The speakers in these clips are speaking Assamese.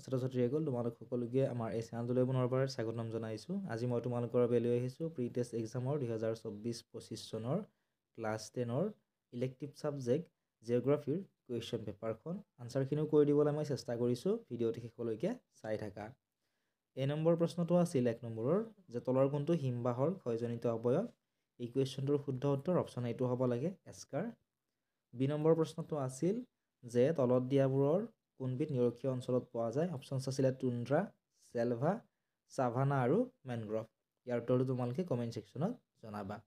ছাত্ৰ ছাত্ৰীসকল তোমালোক সকলোকে আমাৰ এই চেনেলটোলৈ পুনৰবাৰ স্বাগতম জনাইছোঁ। আজি মই তোমালোকৰ বাবে লৈ আহিছোঁ প্ৰি টেষ্ট এক্সামৰ 2024-25 চনৰ ক্লাছ 10ৰ ইলেক্টিভ ছাবজেক্ট জিঅ'গ্ৰাফীৰ কুৱেশ্যন পেপাৰখন আনচাৰখিনিও কৰি দিবলৈ মই চেষ্টা কৰিছোঁ। ভিডিঅ'টি শেষলৈকে চাই থাকা। এই নম্বৰ প্ৰশ্নটো আছিল 1 নম্বৰৰ যে তলৰ কোনটো হিমবাহৰ ক্ষয়জনিত অৱয়ব। এই কুৱেশ্যনটোৰ শুদ্ধ উত্তৰ অপশ্যন এইটো হ'ব লাগে এস্কাৰ। বি নম্বৰ প্ৰশ্নটো আছিল যে তলত দিয়াবোৰৰ কোনবিধ নিৰক্ষীয় অঞ্চলত পোৱা যায়। অপশ্যনছ আছিলে টুন্ড্ৰা, চেলভা, ছাভানা আৰু মেনগ্ৰভ। ইয়াৰ উত্তৰটো তোমালোকে কমেণ্ট ছেকশ্যনত জনাবা।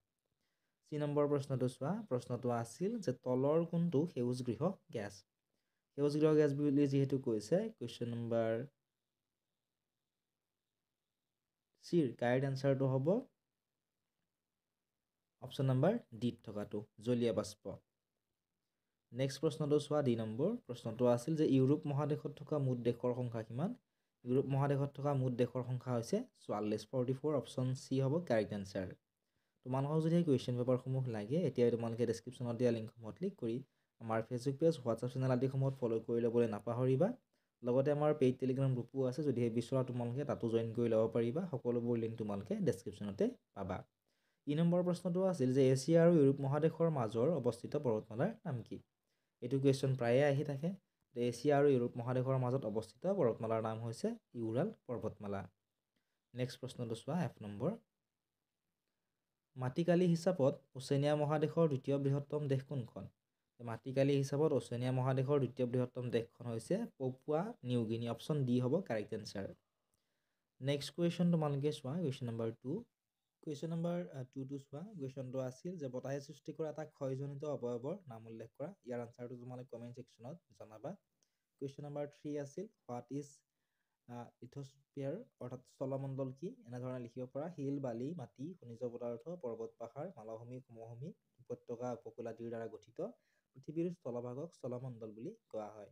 চি নম্বৰ প্ৰশ্নটো চোৱা। প্ৰশ্নটো আছিল যে তলৰ কোনটো সেউজগৃহ গেছ। সেউজগৃহ গেছ বুলি যিহেতু কৈছে কুৱেশ্যন নম্বৰ চিৰ কাৰেক্ট এনচাৰটো হ'ব অপশ্যন নম্বৰ ডিত থকাটো জলীয় বাষ্প। নেক্সট প্ৰশ্নটো চোৱা। ডি নম্বৰ প্ৰশ্নটো আছিল যে ইউৰোপ মহাদেশত থকা মুঠ দেশৰ সংখ্যা কিমান। ইউৰোপ মহাদেশত থকা মুঠ দেশৰ সংখ্যা হৈছে 44 অপশ্যন চি হ'ব কাৰেক্ট এনচাৰ। তোমালোকক যদি এই কুৱেশ্যন পেপাৰসমূহ লাগে এতিয়াই তোমালোকে ডেছক্ৰিপশ্যনত দিয়া লিংকসমূহত ক্লিক কৰি আমাৰ ফেচবুক পেজ হোৱাটছআপ চেনেল আদিসমূহত ফ'ল' কৰি ল'বলৈ নাপাহৰিবা। লগতে আমাৰ পেইড টেলিগ্ৰাম গ্ৰুপো আছে, যদিহে বিচৰা তোমালোকে তাতো জইন কৰি ল'ব পাৰিবা। সকলোবোৰ লিংক তোমালোকে ডেছক্ৰিপশ্যনতে পাবা। ই নম্বৰ প্ৰশ্নটো আছিল যে এছিয়া আৰু ইউৰোপ মহাদেশৰ মাজৰ অৱস্থিত পৰ্বতমালাৰ নাম কি। এইটো কুৱেশ্যন প্ৰায়ে আহি থাকে। এছিয়া আৰু ইউৰোপ মহাদেশৰ মাজত অৱস্থিত পৰ্বতমালাৰ নাম হৈছে ইউৰাল পৰ্বতমালা। নেক্সট প্ৰশ্নটো চোৱা। এফ নম্বৰ মাটিকালি হিচাপত ওচেনিয়া মহাদেশৰ দ্বিতীয় বৃহত্তম দেশ কোনখন। মাটিকালি হিচাপত ওচেনিয়া মহাদেশৰ দ্বিতীয় বৃহত্তম দেশখন হৈছে পপুৱা নিউ গিনি। অপশ্যন ডি হ'ব কাৰেক্ট এনচাৰ। নেক্সট কুৱেশ্যন তোমালোকে চোৱা। Question number 2। কুৱেশ্যন নম্বৰ 2টো চোৱা। কুৱেশ্যনটো আছিল যে বতাহে সৃষ্টি কৰা এটা ক্ষয়জনিত অৱয়ৱৰ নাম উল্লেখ কৰা। ইয়াৰ আনচাৰটো তোমালোকে কমেণ্ট ছেকশ্যনত জনাবা। কুৱেশ্যন নম্বৰ 3 আছিল হোৱাট ইজ লিথোস্ফিয়াৰ অৰ্থাৎ স্থলমণ্ডল কি। এনেধৰণে লিখিব পৰা। শিল, বালি, মাটি, খনিজ পদাৰ্থ, পৰ্বত, পাহাৰ, মালভূমি, সমভূমি, উপত্যকা, উপকূল আদিৰ দ্বাৰা গঠিত পৃথিৱীৰ স্থলভাগক স্থলমণ্ডল বুলি কোৱা হয়।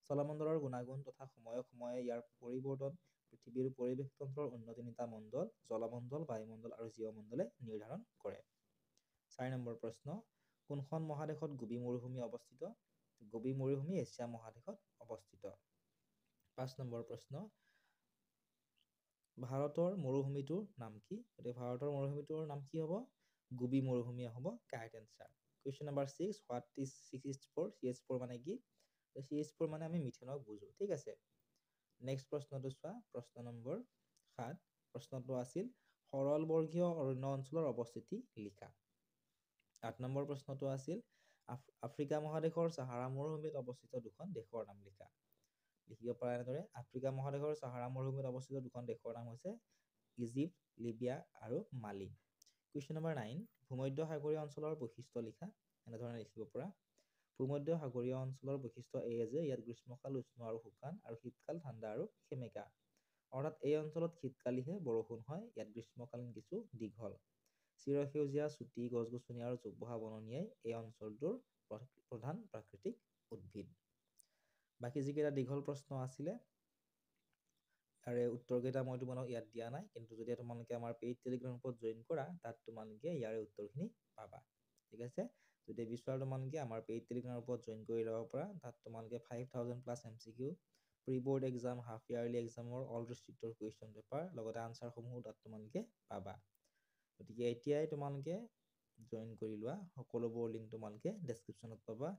স্থলমণ্ডলৰ গুণাগুণ তথা সময়ে সময়ে ইয়াৰ পৰিৱৰ্তন পৃথিৱীৰ পৰিৱেশ তন্ত্ৰৰ অন্য তিনিটা মণ্ডল জলমণ্ডল, বায়ুমণ্ডল আৰু জীৱমণ্ডলে নিৰ্ধাৰণ কৰে। 4 নম্বৰ প্ৰশ্ন কোনখন মহাদেশত গোবী মৰুভূমি অৱস্থিত। গোবী মৰুভূমি এছিয়া মহাদেশত অৱস্থিত। 5 নম্বৰ প্ৰশ্ন ভাৰতৰ মৰুভূমিটোৰ নাম কি। গতিকে ভাৰতৰ মৰুভূমিটোৰ নাম কি হ'ব গোবী মৰুভূমি হ'ব correct answer. Question number 6 what is CH4। CH4 মানে কি। CH4 মানে আমি মিথেনক বুজো। ঠিক আছে। নেক্সট প্ৰশ্নটো চোৱা। প্ৰশ্ন নম্বৰ 7। প্ৰশ্নটো আছিল সৰলবৰ্গীয় অৰণ্য অঞ্চলৰ অৱস্থিতি লিখা। 8 নম্বৰ প্ৰশ্নটো আছিল আফ্ৰিকা মহাদেশৰ চাহাৰা মৰুভূমিত অৱস্থিত দুখন দেশৰ নাম লিখা। লিখিব পৰা এনেদৰে আফ্ৰিকা মহাদেশৰ চাহাৰা মৰুভূমিত অৱস্থিত দুখন দেশৰ নাম হৈছে ইজিপ্ত, লিবিয়া আৰু মালি। কুৱেশ্যন নম্বৰ 9 ভূমধ্য সাগৰীয় অঞ্চলৰ বৈশিষ্ট্য লিখা। এনেধৰণে লিখিব পৰা। ভূমধ্য সাগৰীয় অঞ্চলৰ বৈশিষ্ট্য এয়ে যে ইয়াত গ্ৰীষ্মকাল উষ্ণ আৰু শুকান আৰু শীতকাল ঠাণ্ডা আৰু সেমেকা। অৰ্থাৎ এই অঞ্চলত শীতকালিহে বৰষুণ হয়। ইয়াত গ্ৰীষ্মকালীন কিছু দীঘল চিৰসেউজীয়া চুটি গছ-গছনি আৰু জোপোহা বননিয়াই এই অঞ্চলটোৰ প্ৰধান প্ৰাকৃতিক উদ্ভিদ। বাকী যিকেইটা দীঘল প্ৰশ্ন আছিলে ইয়াৰে উত্তৰকেইটা মই তোমালোকক ইয়াত দিয়া নাই, কিন্তু যদি তোমালোকে আমাৰ পেইড টেলিগ্ৰাম গ্ৰুপত জইন কৰা তাত তোমালোকে ইয়াৰে উত্তৰখিনি পাবা। ঠিক আছে। যদি বিচৰা তোমালোকে আমাৰ পেইড টেলিগ্ৰাম গ্ৰুপত জইন কৰি ল'ব পৰা। তাত তোমালোকে 5000+ MCQ pre board exam, half yearly এক্সামৰ অল ডিষ্ট্ৰিক্টৰ কুৱেশ্যন পেপাৰ লগতে আনচাৰসমূহো তাত তোমালোকে পাবা। গতিকে এতিয়াই তোমালোকে জইন কৰি লোৱা। সকলোবোৰ লিংক তোমালোকে ডেছক্ৰিপশ্যনত পাবা।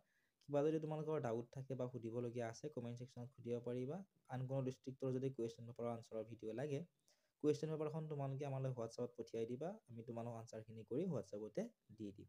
কিবা যদি তোমালোকৰ ডাউট থাকে বা সুধিবলগীয়া আছে কমেণ্ট ছেকশ্যনত সুধিব পাৰিবা। আন কোনো ডিষ্ট্ৰিক্টৰ যদি কুৱেশ্যন পেপাৰৰ আনচাৰৰ ভিডিঅ' লাগে কুৱেশ্যন পেপাৰখন তোমালোকে আমালৈ হোৱাটছআপত পঠিয়াই দিবা। আমি তোমালোকক আনচাৰখিনি কৰি হোৱাটছআপতে দি দিম।